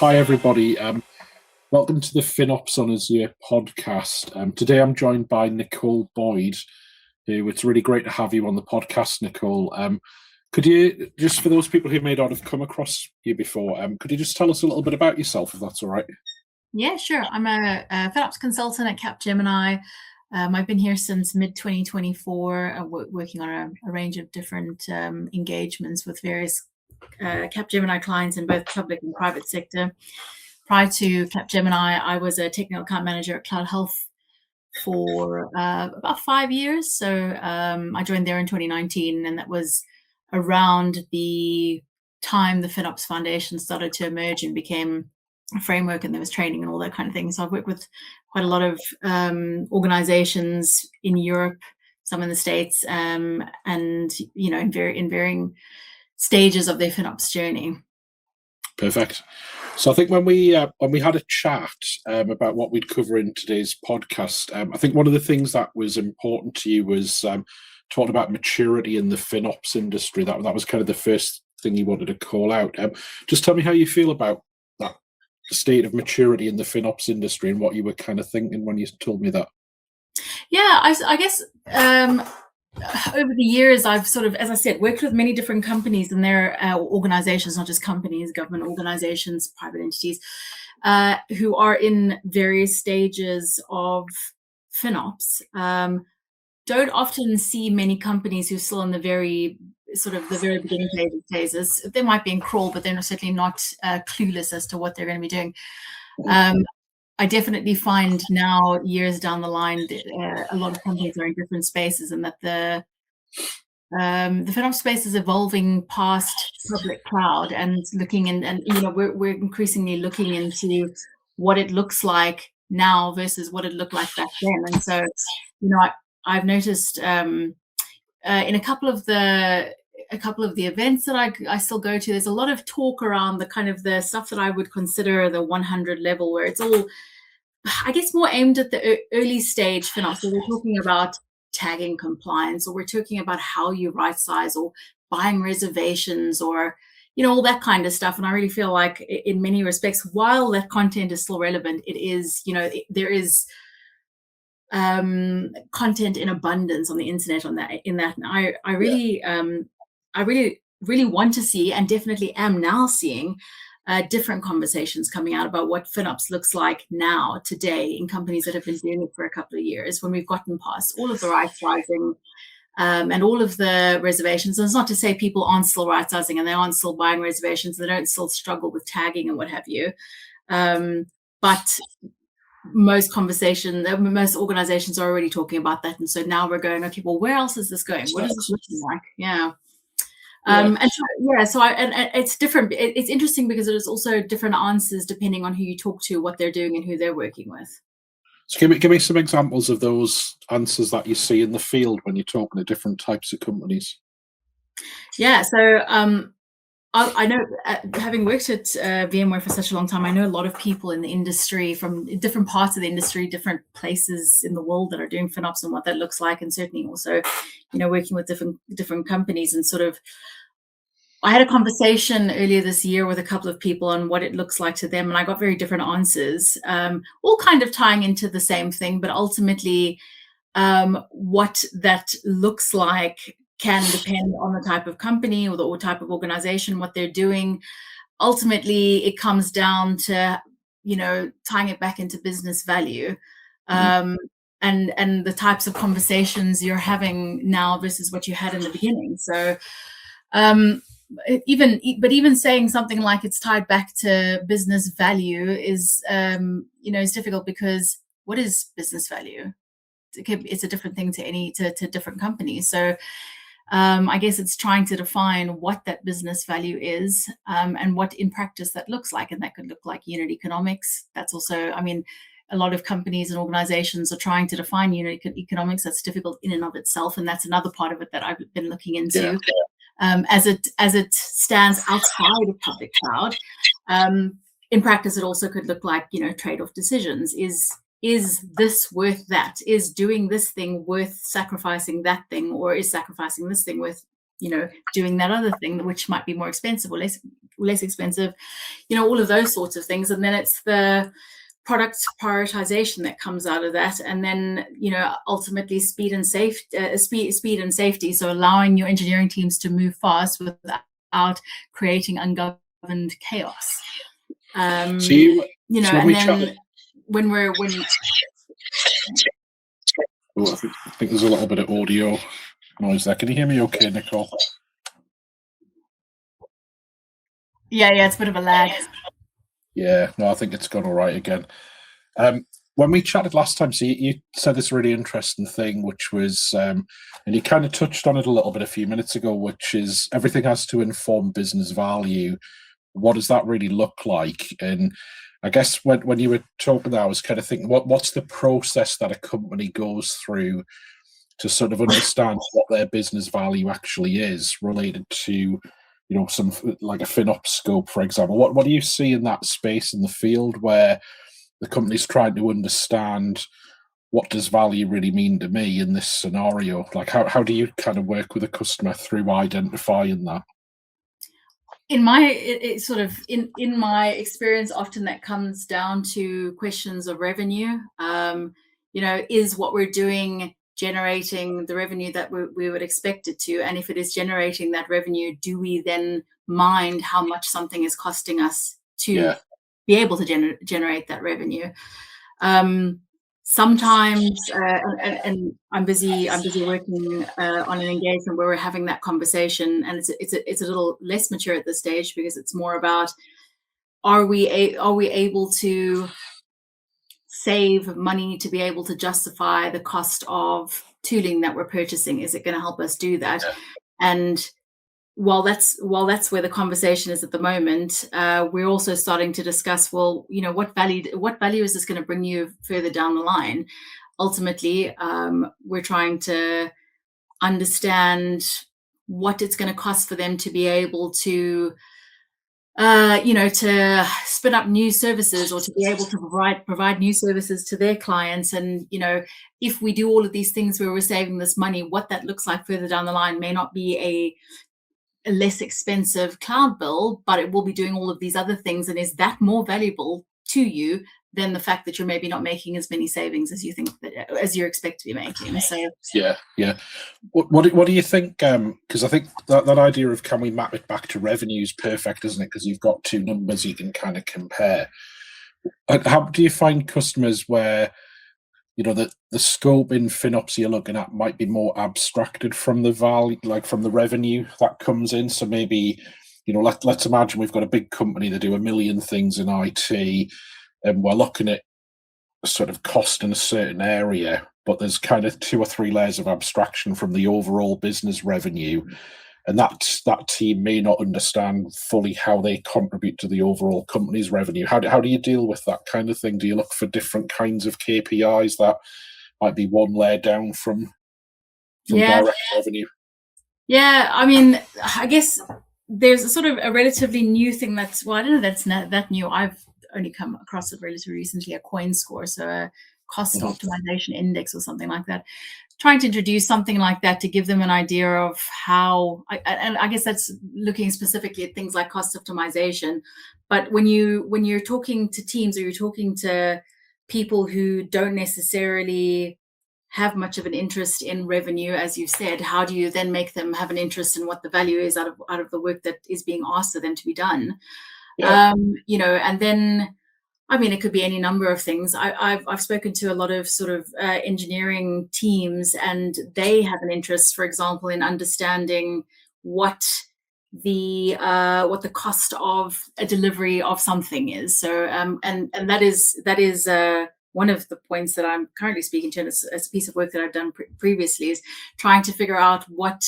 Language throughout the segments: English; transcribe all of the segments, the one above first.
Hi, everybody. Welcome to the FinOps on Azure podcast. Today I'm joined by Nicole Boyd, who it's really great to have you on the podcast, Nicole. Could you, just for those people who may not have come across you before, could you just tell us a little bit about yourself, if that's all right? Yeah, sure. I'm a FinOps consultant at Capgemini. I've been here since mid-2024, working on a range of different engagements with various Capgemini clients in both public and private sector. Prior to Capgemini, I was a technical account manager at Cloud Health for about 5 years. So I joined there in 2019, and that was around the time the FinOps Foundation started to emerge and became a framework, and there was training and all that kind of thing. So I've worked with quite a lot of organizations in Europe, some in the States, and in varying stages of their FinOps journey. Perfect. So I think when we had a chat about what we'd cover in today's podcast, I think one of the things that was important to you was talking about maturity in the FinOps industry. That was kind of the first thing you wanted to call out. Just tell me how you feel about that state of maturity in the FinOps industry and what you were kind of thinking when you told me that. Yeah, I guess over the years, I've sort of, as I said, worked with many different companies and their organizations, not just companies, government organizations, private entities, who are in various stages of FinOps. Don't often see many companies who are still in the very beginning phases. They might be in crawl, but they're certainly not clueless as to what they're going to be doing. I definitely find now, years down the line, a lot of companies are in different spaces, and that the FinOps space is evolving past public cloud and looking we're increasingly looking into what it looks like now versus what it looked like back then. And so, I've noticed in a couple of the events that I still go to, there's a lot of talk around the kind of the stuff that I would consider the 100 level, where it's all, I guess, more aimed at the early stage FinOps. So we're talking about tagging compliance, or we're talking about how you right size, or buying reservations, or all that kind of stuff. And I really feel like in many respects, while that content is still relevant, it is, there is content in abundance on the internet in that. And I really want to see, and definitely am now seeing, different conversations coming out about what FinOps looks like now, today, in companies that have been doing it for a couple of years, when we've gotten past all of the right sizing and all of the reservations. And it's not to say people aren't still right sizing and they aren't still buying reservations, they don't still struggle with tagging and what have you. But most organizations are already talking about that. And so now we're going, okay, well, where else is this going? What is this looking like? Yeah. And it's different. It's interesting because there's also different answers depending on who you talk to, what they're doing, and who they're working with. So give me some examples of those answers that you see in the field when you're talking to different types of companies. Yeah. So I know, having worked at VMware for such a long time, I know a lot of people in the industry from different parts of the industry, different places in the world that are doing FinOps and what that looks like, and certainly also, working with different companies. And sort of, I had a conversation earlier this year with a couple of people on what it looks like to them, and I got very different answers, all kind of tying into the same thing, but ultimately what that looks like can depend on the type of company or the type of organization, what they're doing. Ultimately, it comes down to, tying it back into business value, and the types of conversations you're having now versus what you had in the beginning. So even saying something like it's tied back to business value is, is difficult, because what is business value? It's a different thing to different companies. So I guess it's trying to define what that business value is, and what in practice that looks like. And that could look like unit economics. That's also, a lot of companies and organizations are trying to define unit economics. That's difficult in and of itself. And that's another part of it that I've been looking into. As it stands outside of public cloud. In practice, it also could look like, trade-off decisions. Is this worth that? Is doing this thing worth sacrificing that thing? Or is sacrificing this thing worth, doing that other thing, which might be more expensive or less less expensive, all of those sorts of things. And then it's the product prioritization that comes out of that, and then ultimately speed and safety. So allowing your engineering teams to move fast without creating ungoverned chaos. I think there's a little bit of audio noise there. Can you hear me okay, Nicole? Yeah, it's a bit of a lag. Yeah, no, I think it's gone all right again. When we chatted last time, so you said this really interesting thing, which was, and you kind of touched on it a little bit a few minutes ago, which is everything has to inform business value. What does that really look like? And I guess when you were talking there, I was kind of thinking, what's the process that a company goes through to sort of understand what their business value actually is related to, some like a FinOps scope, for example. What do you see in that space in the field where the company's trying to understand what does value really mean to me in this scenario? Like how do you kind of work with a customer through identifying that? In my in my experience, often that comes down to questions of revenue. Is what we're doing generating the revenue that we would expect it to? And if it is generating that revenue, do we then mind how much something is costing us to be able to generate that revenue? Sometimes, and I'm busy working on an engagement where we're having that conversation, and it's a little less mature at this stage, because it's more about are we able to save money to be able to justify the cost of tooling that we're purchasing? Is it going to help us do that? Yeah. And while that's where the conversation is at the moment, we're also starting to discuss, what value is this going to bring you further down the line? Ultimately, we're trying to understand what it's going to cost for them to be able to to spin up new services, or to be able to provide new services to their clients. And, if we do all of these things where we're saving this money, what that looks like further down the line may not be a less expensive cloud bill, but it will be doing all of these other things. And is that more valuable to you than the fact that you're maybe not making as many savings as you think as you expect to be making? So yeah. What do you think? Because I think that idea of can we map it back to revenue is perfect, isn't it? Because you've got two numbers you can kind of compare. How do you find customers where the scope in FinOps you're looking at might be more abstracted from the value, like from the revenue that comes in? So maybe let's imagine we've got a big company that do a million things in IT, and we're looking at sort of cost in a certain area, but there's kind of 2 or 3 layers of abstraction from the overall business revenue, and that team may not understand fully how they contribute to the overall company's revenue. How do you deal with that kind of thing? Do you look for different kinds of KPIs that might be one layer down from direct revenue? Yeah, I mean, I guess there's a sort of a relatively new thing I don't know that's not that new. I've only come across it relatively recently, a coin score, so a cost optimization index or something like that. Trying to introduce something like that to give them an idea of how, and I guess that's looking specifically at things like cost optimization. But when you're talking to teams, or you're talking to people who don't necessarily have much of an interest in revenue, as you said, how do you then make them have an interest in what the value is out of the work that is being asked of them to be done? Yeah. And then, I mean, it could be any number of things. I've spoken to a lot of sort of engineering teams, and they have an interest, for example, in understanding what the cost of a delivery of something is. So, and that is one of the points that I'm currently speaking to, and it's a piece of work that I've done previously, is trying to figure out what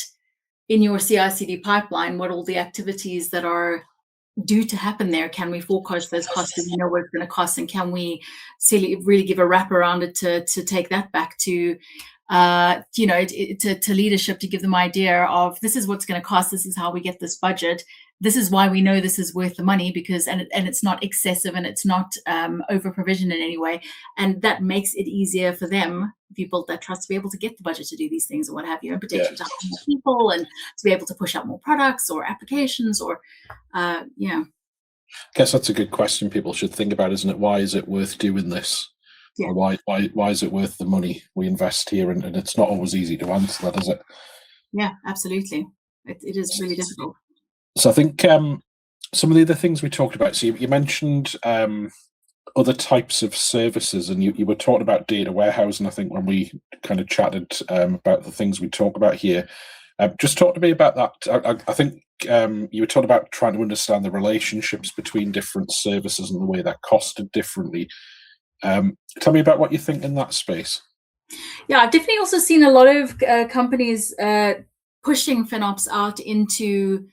in your CI/CD pipeline, what all the activities that are due to happen there, can we forecast those costs? Do we know what it's going to cost, and can we really give a wrap around it to take that back to to leadership, to give them idea of this is what's going to cost, this is how we get this budget, this is why we know this is worth the money, because and it's not excessive and it's not over provision in any way, and that makes it easier for them, if you build that trust, to be able to get the budget to do these things or what have you, and potentially to hire more people and to be able to push out more products or applications or I guess that's a good question people should think about, isn't it? Why is it worth doing this? Yeah. Or why is it worth the money we invest here? And it's not always easy to answer that, is it? Yeah, absolutely. It is really difficult. So I think some of the other things we talked about, so you mentioned other types of services, and you were talking about data warehousing, I think, when we kind of chatted about the things we talk about here. Just talk to me about that. I think you were talking about trying to understand the relationships between different services and the way they're costed differently. Tell me about what you think in that space. Yeah, I've definitely also seen a lot of companies pushing FinOps out into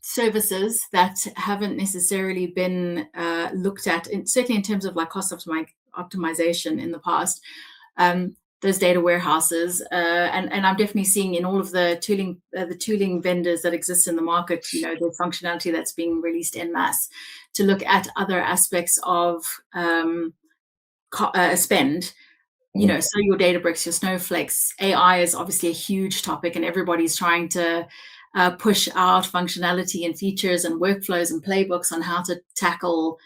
services that haven't necessarily been looked at, certainly in terms of like cost optimization in the past. Those data warehouses, and I'm definitely seeing in all of the tooling vendors that exist in the market, the functionality that's being released en masse to look at other aspects of spend. So your Databricks, your Snowflakes, AI is obviously a huge topic, and everybody's trying to push out functionality and features and workflows and playbooks on how to tackle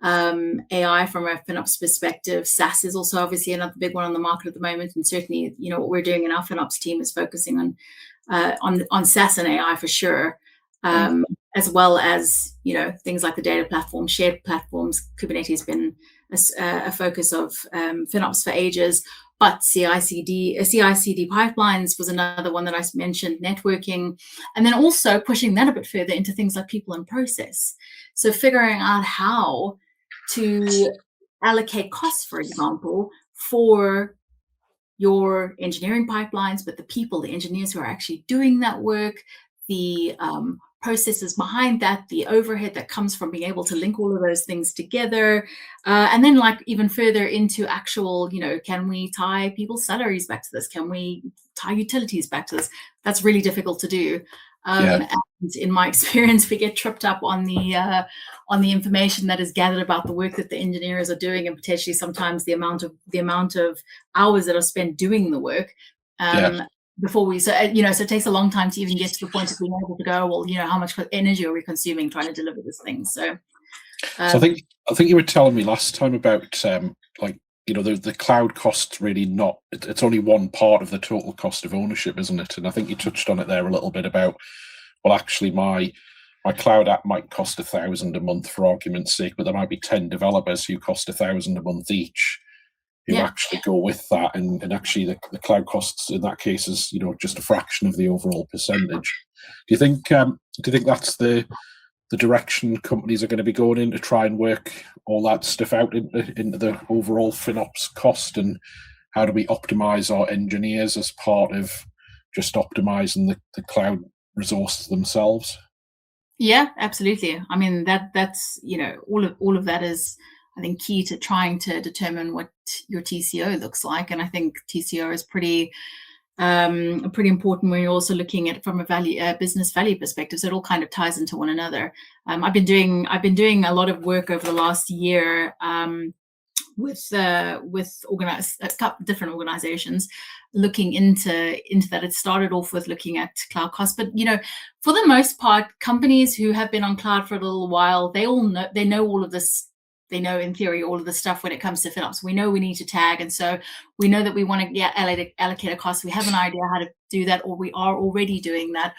AI from a FinOps perspective. SaaS is also obviously another big one on the market at the moment, and certainly, what we're doing in our FinOps team is focusing on SaaS and AI for sure, as well as things like the data platform, shared platforms. Kubernetes has been a focus of FinOps for ages. But CI/CD pipelines was another one that I mentioned, networking, and then also pushing that a bit further into things like people and process. So figuring out how to allocate costs, for example, for your engineering pipelines, but the engineers who are actually doing that work, the processes behind that, the overhead that comes from being able to link all of those things together, and then like even further into actual, can we tie people's salaries back to this? Can we tie utilities back to this? That's really difficult to do. And in my experience, we get tripped up on the information that is gathered about the work that the engineers are doing, and potentially sometimes the amount of hours that are spent doing the work. Before so it takes a long time to even get to the point of being able to go, well, how much energy are we consuming trying to deliver this thing? So I think you were telling me last time about the cloud costs really not, it's only one part of the total cost of ownership, isn't it? And I think you touched on it there a little bit about, well, actually my cloud app might cost $1,000 a month for argument's sake, but there might be 10 developers who cost $1,000 a month each, who actually go with that, and actually the cloud costs in that case is just a fraction of the overall percentage. Do you think that's the direction companies are going to be going in, to try and work all that stuff out into the overall FinOps cost, and how do we optimize our engineers as part of just optimizing the cloud resources themselves? Yeah, absolutely. I mean, that's all of that is, I think, key to trying to determine what your TCO looks like. And I think TCO is pretty important when you're also looking at it from a business value perspective. So it all kind of ties into one another. I've been doing a lot of work over the last year with different organizations looking into that. It started off with looking at cloud costs, but for the most part, companies who have been on cloud for a little while, they know all of this. They know, in theory, all of the stuff when it comes to FinOps. We know we need to tag, and so we know that we want to allocate a cost. We have an idea how to do that, or we are already doing that.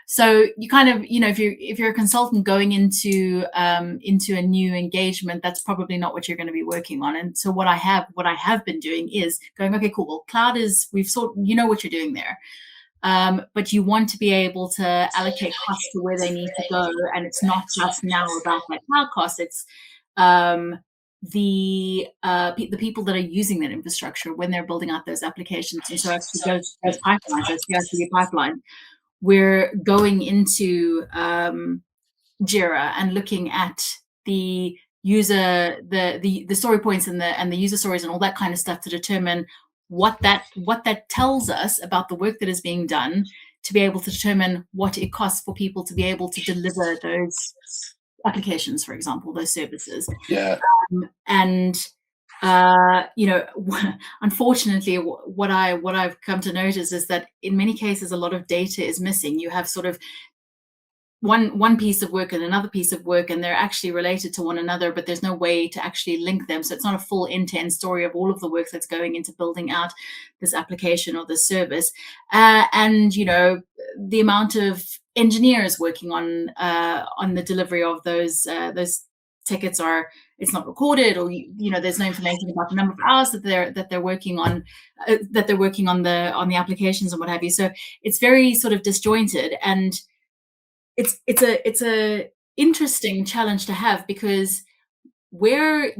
So you kind of, if you're a consultant going into a new engagement, that's probably not what you're going to be working on. And so what I have been doing is going, okay, cool. Well, cloud is, what you're doing there. But you want to be able to allocate costs to where they need to go, and it's not just now about that cloud cost. It's the people that are using that infrastructure when they're building out those applications. And so actually those pipelines, those CI/CD pipelines, we're going into Jira and looking at the user, the story points and the user stories and all that kind of stuff to determine what that tells us about the work that is being done, to be able to determine what it costs for people to be able to deliver those applications, for example, those services. Yeah. And unfortunately, what I've come to notice is that in many cases, a lot of data is missing. You have sort of one piece of work and another piece of work, and they're actually related to one another, but there's no way to actually link them. So it's not a full end-to-end story of all of the work that's going into building out this application or this service. And the amount of engineers working on the delivery of those tickets it's not recorded, or there's no information about the number of hours that they're working on the applications and what have you. So it's very sort of disjointed, and it's a interesting challenge to have, because where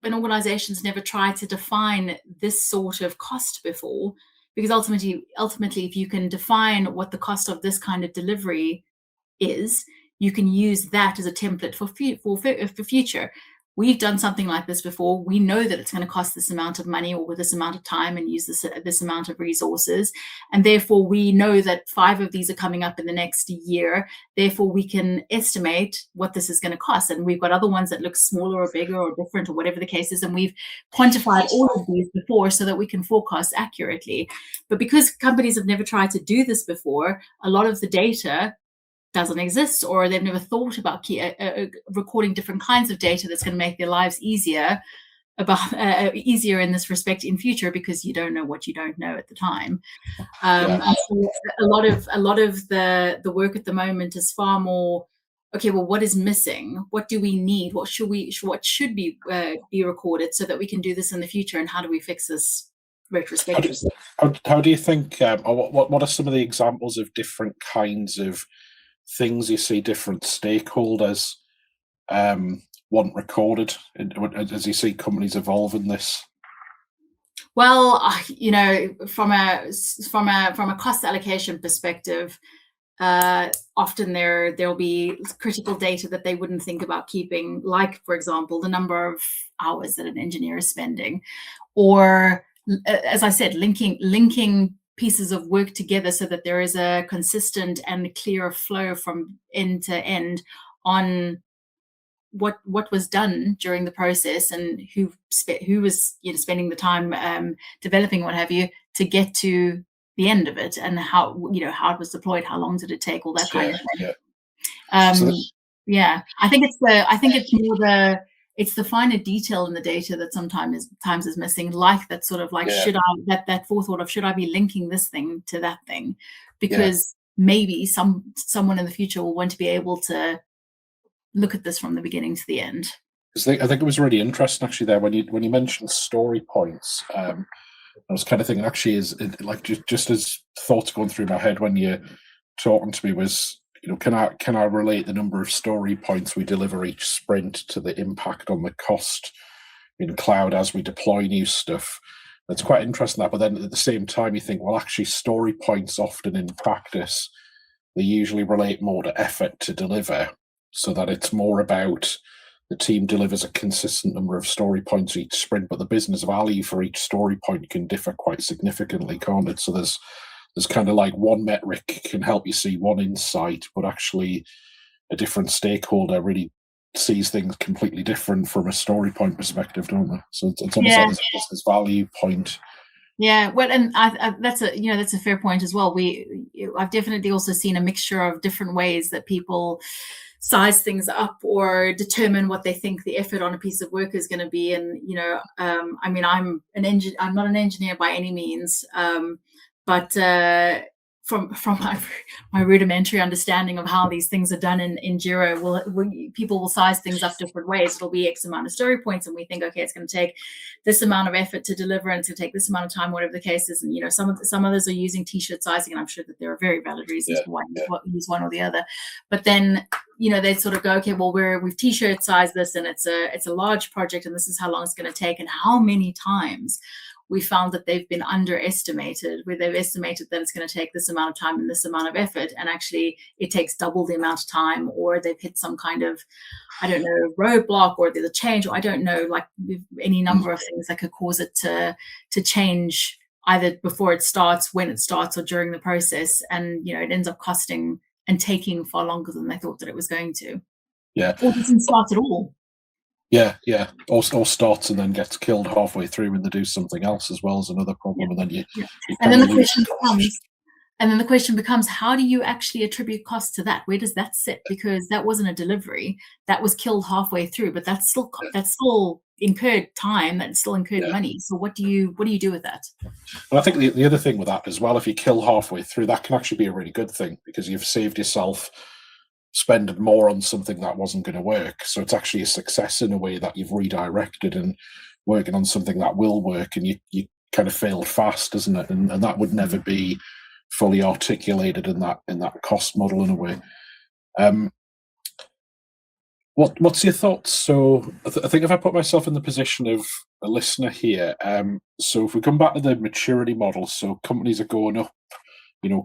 an organization's never tried to define this sort of cost before, because ultimately if you can define what the cost of this kind of delivery is, you can use that as a template for future. We've done something like this before. We know that it's going to cost this amount of money or this amount of time and use this amount of resources. And therefore, we know that 5 of these are coming up in the next year. Therefore, we can estimate what this is going to cost. And we've got other ones that look smaller or bigger or different or whatever the case is. And we've quantified all of these before so that we can forecast accurately. But because companies have never tried to do this before, a lot of the data doesn't exist, or they've never thought about recording different kinds of data that's going to make their lives easier in this respect in future, because you don't know what you don't know at the time. So a lot of the work at the moment is far more, okay, well, what is missing? What do we need? What should be recorded so that we can do this in the future? And how do we fix this retrospectively? How do you think, or what are some of the examples of different kinds of things you see different stakeholders want recorded as you see companies evolve in this? Well, from a cost allocation perspective, often there'll be critical data that they wouldn't think about keeping, like, for example, the number of hours that an engineer is spending, or, as I said, linking pieces of work together so that there is a consistent and clear flow from end to end on what was done during the process, and who was spending the time developing what have you to get to the end of it, and how it was deployed, how long did it take, all that kind of thing. I think it's more it's the finer detail in the data that sometimes is missing, like that sort of like, should I, that forethought of, should I be linking this thing to that thing? Because maybe someone in the future will want to be able to look at this from the beginning to the end. I think it was really interesting actually there when you mentioned story points. I was kind of thinking, actually, is like just as thoughts going through my head when you're talking to me was, can I relate the number of story points we deliver each sprint to the impact on the cost in cloud as we deploy new stuff? That's quite interesting, but then at the same time you think, well, actually story points often in practice, they usually relate more to effort to deliver, so that it's more about the team delivers a consistent number of story points each sprint, but the business value for each story point can differ quite significantly, can't it? So there's kind of like one metric can help you see one insight, but actually a different stakeholder really sees things completely different from a story point perspective, don't they? So it's almost like a business value point. Yeah, well, and that's a fair point as well. I've definitely also seen a mixture of different ways that people size things up or determine what they think the effort on a piece of work is going to be. And I'm not an engineer by any means, but from my rudimentary understanding of how these things are done in Jira, people will size things up different ways. It'll be X amount of story points, and we think, okay, it's going to take this amount of effort to deliver, and it's going to take this amount of time, whatever the case is. And some others are using T-shirt sizing, and I'm sure that there are very valid reasons for why you use one or the other. But then they sort of go, okay, well, we've T-shirt sized this, and it's a large project, and this is how long it's going to take, and how many times we found that they've been underestimated, where they've estimated that it's going to take this amount of time and this amount of effort, and actually it takes double the amount of time, or they've hit some kind of, I don't know, roadblock, or there's a change, or I don't know, like any number of things that could cause it to change either before it starts, when it starts, or during the process. And, it ends up costing and taking far longer than they thought that it was going to. Yeah. Or doesn't start at all. Yeah. Or starts and then gets killed halfway through when they do something else as well, as another problem. And then you and then the question becomes, how do you actually attribute cost to that? Where does that sit? Because that wasn't a delivery that was killed halfway through, but that's still incurred time, that still incurred money. So what do you do with that? And I think the other thing with that as well, if you kill halfway through, that can actually be a really good thing, because you've saved yourself spending more on something that wasn't going to work. So it's actually a success in a way, that you've redirected and working on something that will work, and you kind of failed fast, isn't it? And that would never be fully articulated in that cost model in a way. What's your thoughts? So I think if I put myself in the position of a listener here, so if we come back to the maturity model, so companies are going up,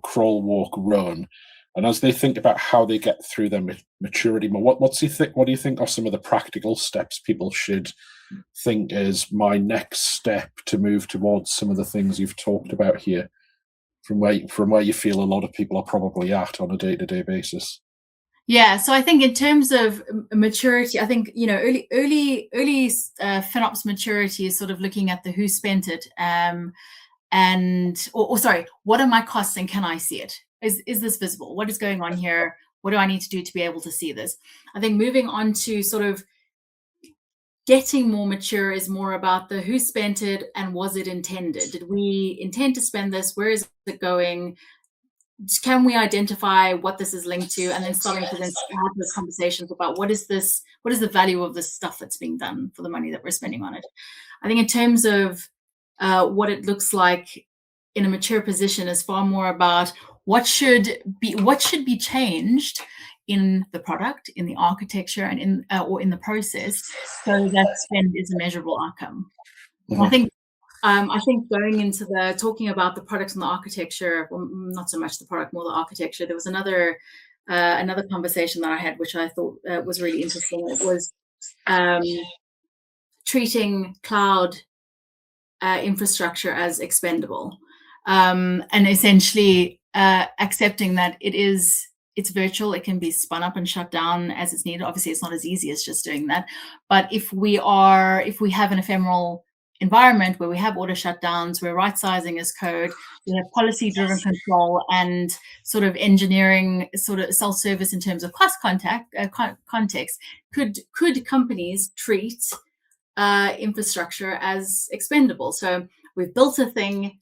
crawl, walk, run, and as they think about how they get through their maturity model, what do you think are some of the practical steps people should think is my next step to move towards some of the things you've talked about here, from where you feel a lot of people are probably at on a day-to-day basis? Yeah, so I think in terms of maturity, I think early FinOps maturity is sort of looking at the who spent it, sorry, what are my costs and can I see it? Is this visible? What is going on here? What do I need to do to be able to see this? I think moving on to sort of getting more mature is more about the who spent it and was it intended? Did we intend to spend this? Where is it going? Can we identify what this is linked to, and then starting to then have those conversations about what is the value of this stuff that's being done for the money that we're spending on it. I think in terms of what it looks like in a mature position is far more about what should be changed in the product, in the architecture, and or in the process, so that spend is a measurable outcome. Mm-hmm. I think going into talking about the products and the architecture, well, not so much the product, more the architecture. There was another conversation that I had, which I thought was really interesting. It was treating cloud infrastructure as expendable, and essentially accepting that it's virtual. It can be spun up and shut down as it's needed. Obviously, it's not as easy as just doing that. But if we have an ephemeral environment where we have auto shutdowns, we're right sizing as code, we have policy driven control and sort of engineering, sort of self-service in terms of cost context, could companies treat infrastructure as expendable? So we've built a thing.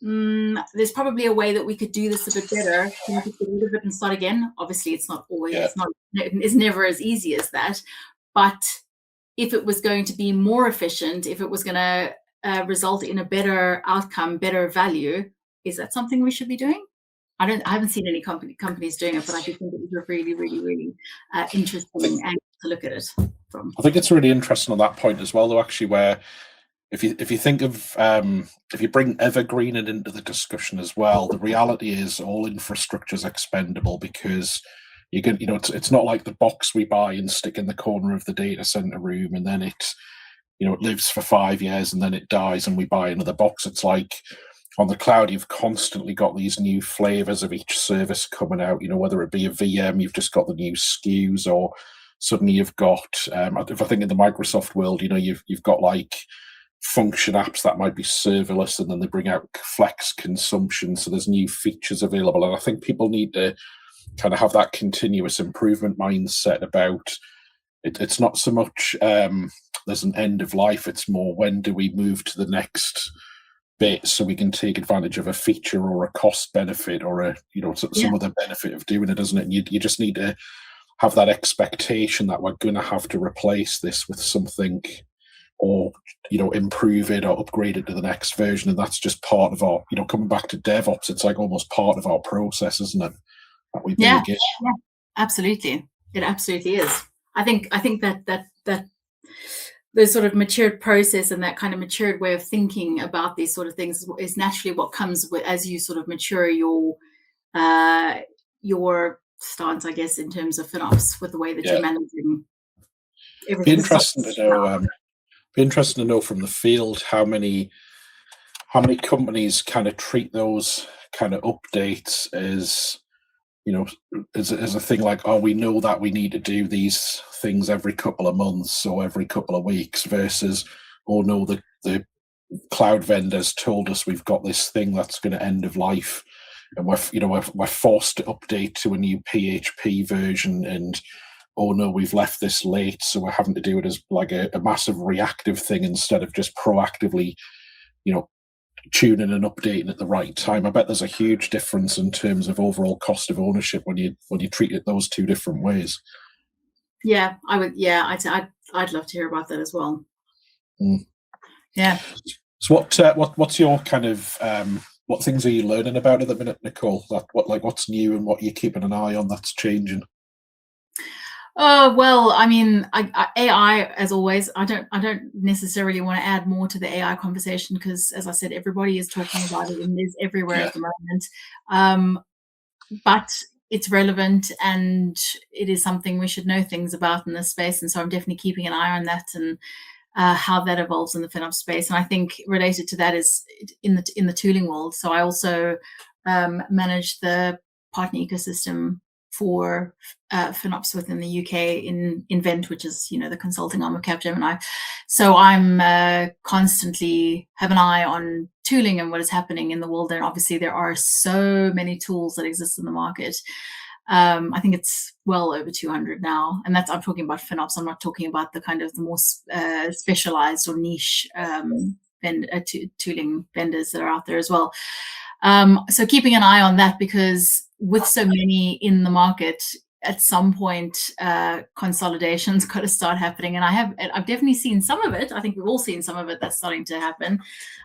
There's probably a way that we could do this a bit better. Can we just get rid of it and start again? Obviously, it's not always. It's never as easy as that. But if it was going to be more efficient, if it was going to result in a better outcome, better value, is that something we should be doing? I haven't seen any companies doing it, but I do think it was a really, really, really interesting angle to look at it from. I think it's really interesting on that point as well, though, actually, where if you think of if you bring evergreening into the discussion as well, the reality is all infrastructure is expendable, because it's not like the box we buy and stick in the corner of the data center room and then it lives for 5 years and then it dies and we buy another box. It's like on the cloud, you've constantly got these new flavors of each service coming out, whether it be a VM, you've just got the new SKUs, or suddenly you've got, if I think in the Microsoft world, you've got like function apps that might be serverless, and then they bring out flex consumption. So there's new features available. And I think people need to kind of have that continuous improvement mindset about it. It's not so much there's an end of life, it's more when do we move to the next bit so we can take advantage of a feature or a cost benefit or some other benefit of doing it, isn't it? And you just need to have that expectation that we're going to have to replace this with something, or improve it or upgrade it to the next version. And that's just part of our, coming back to DevOps, it's like almost part of our process, isn't it? Yeah, absolutely. It absolutely is. I think that the sort of matured process and that kind of matured way of thinking about these sort of things is naturally what comes with as you sort of mature your stance, I guess, in terms of FinOps with the way that you're managing everything. Be interesting to know from the field how many companies kind of treat those kind of updates as, as a thing like, oh, we know that we need to do these things every couple of months or every couple of weeks, versus, oh no, the cloud vendors told us we've got this thing that's going to end of life, and we're forced to update to a new PHP version, and oh no, we've left this late, so we're having to do it as like a massive reactive thing instead of just proactively, tuning and updating at the right time. I bet there's a huge difference in terms of overall cost of ownership when you treat it those two different ways. Yeah, I would. Yeah, I'd love to hear about that as well. Yeah. So what's your kind of what things are you learning about at the minute, Nicole? What's new and what you're keeping an eye on that's changing? Well, I mean, AI, as always, I don't necessarily want to add more to the AI conversation because, as I said, everybody is talking about it and is everywhere at the moment. But it's relevant and it is something we should know things about in this space. And so I'm definitely keeping an eye on that and how that evolves in the FinOps space. And I think related to that is in the tooling world. So I also manage the partner ecosystem for FinOps within the UK in Invent, which is the consulting arm of Capgemini. So I'm constantly have an eye on tooling and what is happening in the world. And obviously there are so many tools that exist in the market. I think it's well over 200 now, and I'm talking about FinOps. I'm not talking about the kind of the more specialized or niche tooling vendors that are out there as well. So keeping an eye on that, because with so many in the market, at some point consolidation's got to start happening, and I've definitely seen some of it. I think we've all seen some of it that's starting to happen.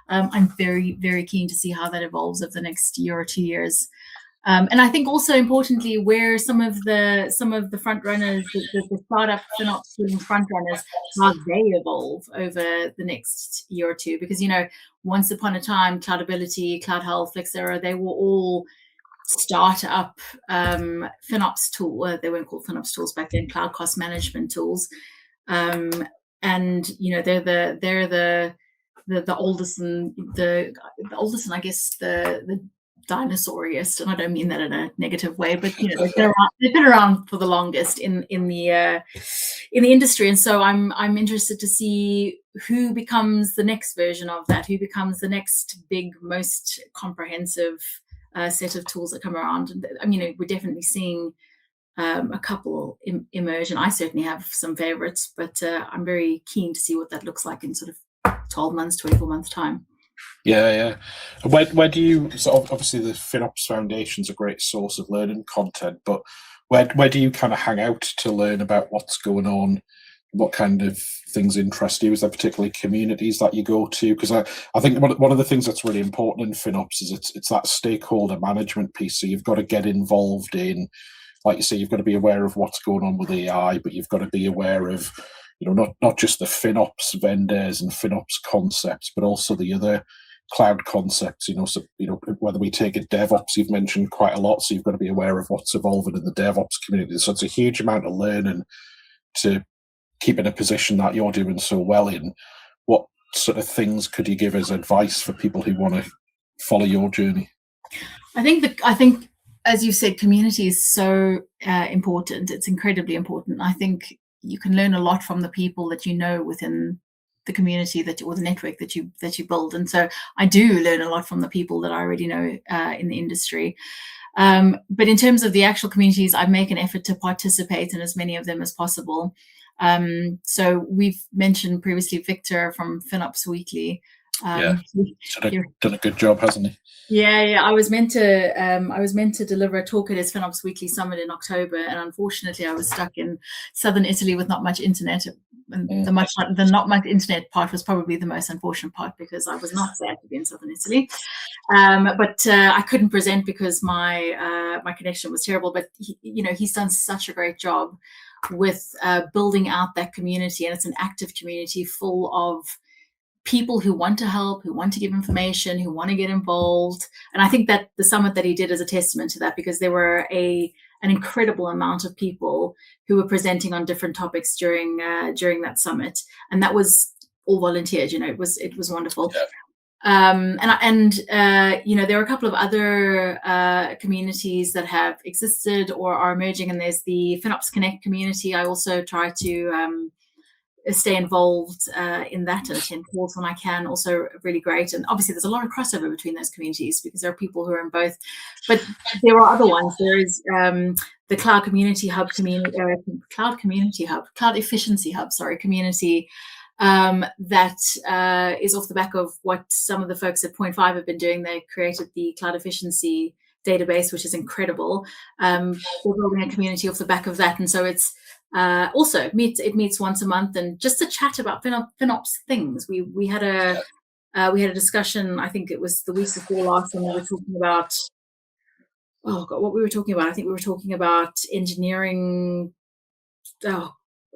I'm very, very keen to see how that evolves over the next year or 2 years. And I think also importantly, where some of the front runners, the startup FinOps front runners, how they evolve over the next year or two, because once upon a time, Cloudability, Cloud Health, etc., they were all startup FinOps tool. They weren't called FinOps tools back then, cloud cost management tools, and they're the oldest and the oldest, and I guess the dinosauriest, and I don't mean that in a negative way, but they've been around for the longest in the industry, and so I'm interested to see who becomes the next version of that, who becomes the next big, most comprehensive set of tools that come around. And I mean, we're definitely seeing a couple emerge, and I certainly have some favorites, but I'm very keen to see what that looks like in sort of 12 months, 24 months time. Yeah. Where do you? So obviously, the FinOps Foundation is a great source of learning content, but where do you kind of hang out to learn about what's going on? What kind of things interest you? Is there particularly communities that you go to? Because I think one of the things that's really important in FinOps is it's that stakeholder management piece. So you've got to get involved in, like you say, you've got to be aware of what's going on with AI, but you've got to be aware of, not just the FinOps vendors and FinOps concepts, but also the other cloud concepts. So whether we take it DevOps, you've mentioned quite a lot. So you've got to be aware of what's evolving in the DevOps community. So it's a huge amount of learning to keep in a position that you're doing so well in. What sort of things could you give as advice for people who want to follow your journey? I think, as you said, community is so important. It's incredibly important. I think you can learn a lot from the people that within the community or the network that you build. And so I do learn a lot from the people that I already know in the industry. But in terms of the actual communities, I make an effort to participate in as many of them as possible. So we've mentioned previously Victor from FinOps Weekly. He's done a good job, hasn't he? Yeah. I was meant to deliver a talk at his FinOps Weekly Summit in October, and unfortunately, I was stuck in southern Italy with not much internet. And the not much internet part was probably the most unfortunate part, because I was not sad to be in southern Italy. But I couldn't present because my connection was terrible. But he's done such a great job with building out that community, and it's an active community full of people who want to help, who want to give information, who want to get involved. And I think that the summit that he did is a testament to that, because there were an incredible amount of people who were presenting on different topics during that summit, and that was all volunteers. It was wonderful. Yeah. There are a couple of other communities that have existed or are emerging, and there's the FinOps Connect community. I also try to stay involved in that and attend calls when I can. Also really great. And obviously there's a lot of crossover between those communities, because there are people who are in both, but there are other ones. There is the Cloud Community Hub community, Cloud Efficiency Hub, community, that is off the back of what some of the folks at Point 5 have been doing. They created the Cloud Efficiency database, which is incredible. We're building a community off the back of that. And so it's also meets once a month, and just to chat about FinOps things. We had a discussion, I think it was the week before last, and we were talking about, what we were talking about. I think we were talking about engineering. I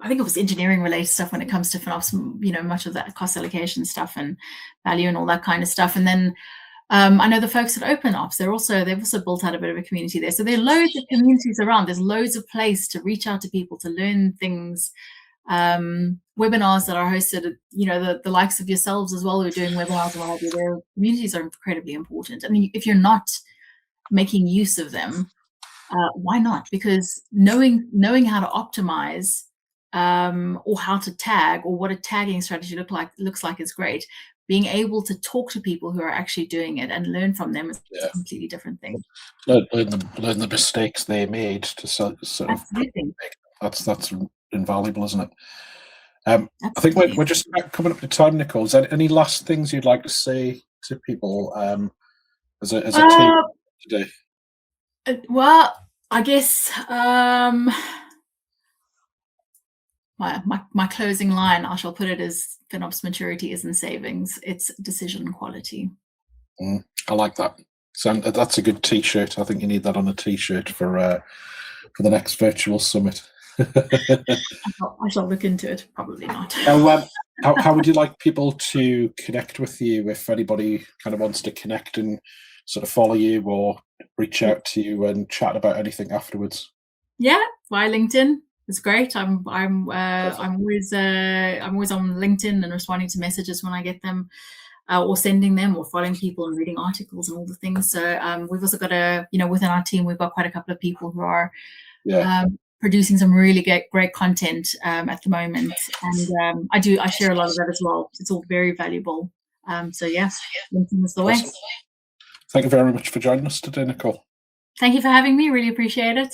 think it was engineering related stuff when it comes to FinOps, much of that cost allocation stuff and value and all that kind of stuff. And then I know the folks at OpenOps, they've also built out a bit of a community there. So there are loads of communities around. There's loads of place to reach out to people, to learn things. Webinars that are hosted, the likes of yourselves as well, who are doing webinars and what have you. Their communities are incredibly important. And if you're not making use of them, why not? Because knowing how to optimize or how to tag, or what a tagging strategy looks like is great. Being able to talk to people who are actually doing it and learn from them is a completely different thing. Learn the mistakes they made to sort of. That's invaluable, isn't it? I think we're just about coming up to time, Nicole. Is there any last things you'd like to say to people as a team today? Well, I guess my closing line, I shall put it as, FinOps maturity isn't savings, it's decision quality. I like that. So that's a good T-shirt. I think you need that on a T-shirt for the next virtual summit. I shall look into it. Probably not. How would you like people to connect with you if anybody kind of wants to connect and sort of follow you or reach out to you and chat about anything afterwards? Yeah, via LinkedIn. It's great. I'm always on LinkedIn and responding to messages when I get them, or sending them, or following people and reading articles and all the things. So we've also got within our team, we've got quite a couple of people who are producing some really great content at the moment, and I share a lot of that as well. It's all very valuable. So yeah, LinkedIn is the way. Thank you very much for joining us today, Nicole. Thank you for having me. Really appreciate it.